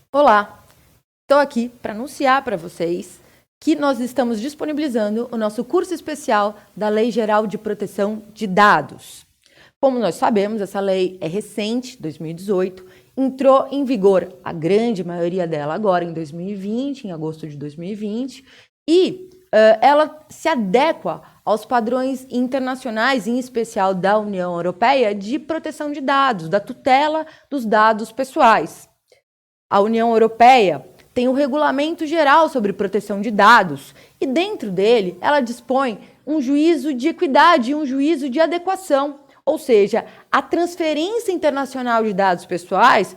Olá, estou aqui para anunciar para vocês que nós estamos disponibilizando o nosso curso especial da Lei Geral de Proteção de Dados. Como nós sabemos, essa lei é recente, 2018, entrou em vigor a grande maioria dela agora em 2020, em agosto de 2020, e ela se adequa aos padrões internacionais, em especial da União Europeia, de proteção de dados, da tutela dos dados pessoais. A União Europeia tem o Regulamento Geral sobre Proteção de Dados e dentro dele ela dispõe um juízo de equidade e um juízo de adequação, ou seja, a transferência internacional de dados pessoais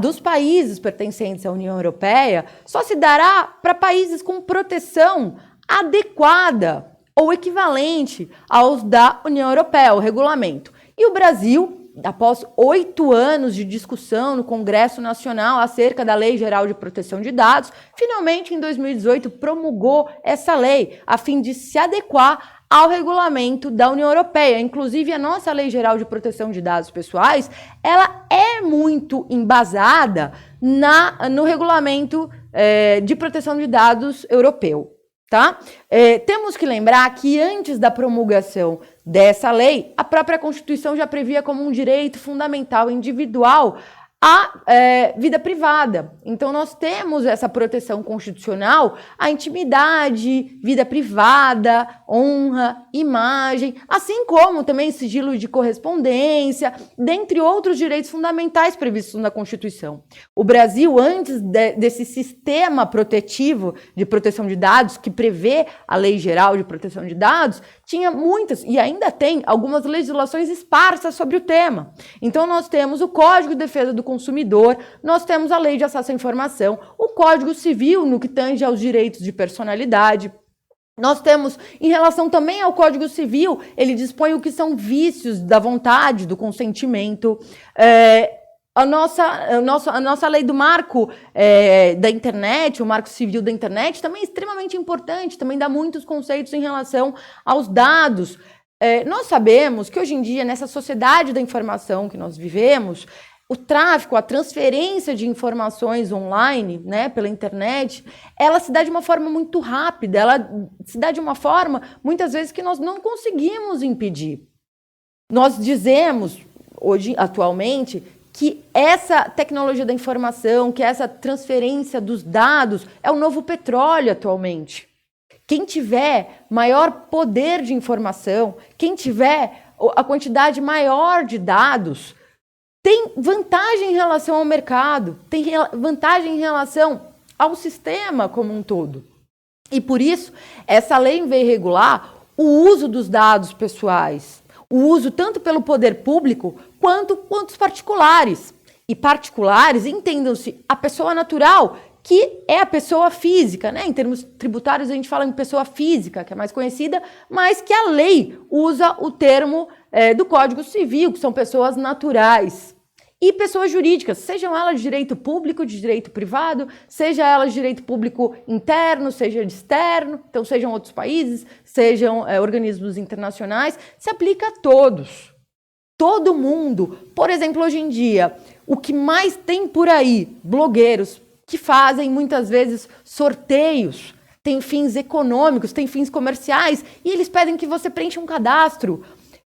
dos países pertencentes à União Europeia só se dará para países com proteção adequada ou equivalente aos da União Europeia, o regulamento. E o Brasil, após 8 anos de discussão no Congresso Nacional acerca da Lei Geral de Proteção de Dados, finalmente em 2018 promulgou essa lei a fim de se adequar ao regulamento da União Europeia. Inclusive, a nossa Lei Geral de Proteção de Dados Pessoais, ela é muito embasada no regulamento de proteção de dados europeu. Tá? Temos que lembrar que antes da promulgação dessa lei, a própria Constituição já previa como um direito fundamental individual a vida privada. Então, nós temos essa proteção constitucional à intimidade, vida privada, honra, imagem, assim como também sigilo de correspondência, dentre outros direitos fundamentais previstos na Constituição. O Brasil, antes desse sistema protetivo de proteção de dados, que prevê a Lei Geral de Proteção de Dados, tinha muitas, e ainda tem, algumas legislações esparsas sobre o tema. Então, nós temos o Código de Defesa do Consumidor, nós temos a Lei de Acesso à Informação, o Código Civil, no que tange aos direitos de personalidade. Nós temos, em relação também ao Código Civil, ele dispõe o que são vícios da vontade, do consentimento. A nossa lei do marco da internet, o marco civil da internet, também é extremamente importante, também dá muitos conceitos em relação aos dados. Nós sabemos que hoje em dia, nessa sociedade da informação que nós vivemos, o tráfego, a transferência de informações online, né, pela internet, ela se dá de uma forma muito rápida, ela se dá de uma forma, muitas vezes, que nós não conseguimos impedir. Nós dizemos, hoje, atualmente, que essa tecnologia da informação, que essa transferência dos dados é o novo petróleo atualmente. Quem tiver maior poder de informação, quem tiver a quantidade maior de dados, tem vantagem em relação ao mercado, tem vantagem em relação ao sistema como um todo. E por isso, essa lei veio regular o uso dos dados pessoais, o uso tanto pelo poder público quanto os particulares. E particulares, entendam-se, a pessoa natural, que é a pessoa física, né? Em termos tributários, a gente fala em pessoa física, que é mais conhecida, mas que a lei usa o termo do Código Civil, que são pessoas naturais. E pessoas jurídicas, sejam elas de direito público, de direito privado, seja elas de direito público interno, seja de externo, então sejam outros países, sejam organismos internacionais, se aplica a todos. Todo mundo. Por exemplo, hoje em dia, o que mais tem por aí, blogueiros que fazem muitas vezes sorteios, tem fins econômicos, tem fins comerciais, e eles pedem que você preencha um cadastro.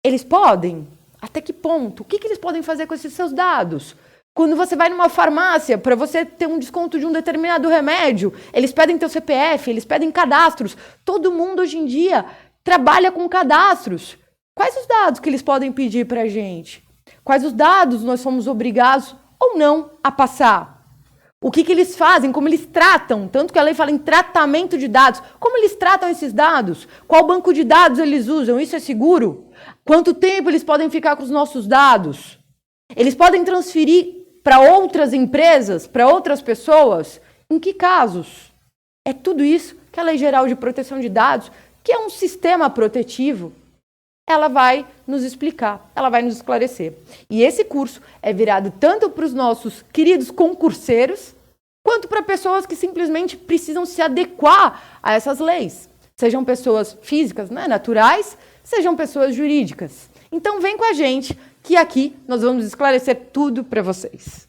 Eles podem? Até que ponto? O que eles podem fazer com esses seus dados? Quando você vai numa farmácia, para você ter um desconto de um determinado remédio, eles pedem teu CPF, eles pedem cadastros. Todo mundo hoje em dia trabalha com cadastros. Quais os dados que eles podem pedir para a gente? Quais os dados nós somos obrigados ou não a passar? O que eles fazem? Como eles tratam? Tanto que a lei fala em tratamento de dados. Como eles tratam esses dados? Qual banco de dados eles usam? Isso é seguro? Quanto tempo eles podem ficar com os nossos dados? Eles podem transferir para outras empresas, para outras pessoas? Em que casos? É tudo isso que a Lei Geral de Proteção de Dados, que é um sistema protetivo, ela vai nos explicar, ela vai nos esclarecer. E esse curso é virado tanto para os nossos queridos concurseiros, quanto para pessoas que simplesmente precisam se adequar a essas leis. Sejam pessoas físicas, né, naturais, sejam pessoas jurídicas. Então vem com a gente, que aqui nós vamos esclarecer tudo para vocês.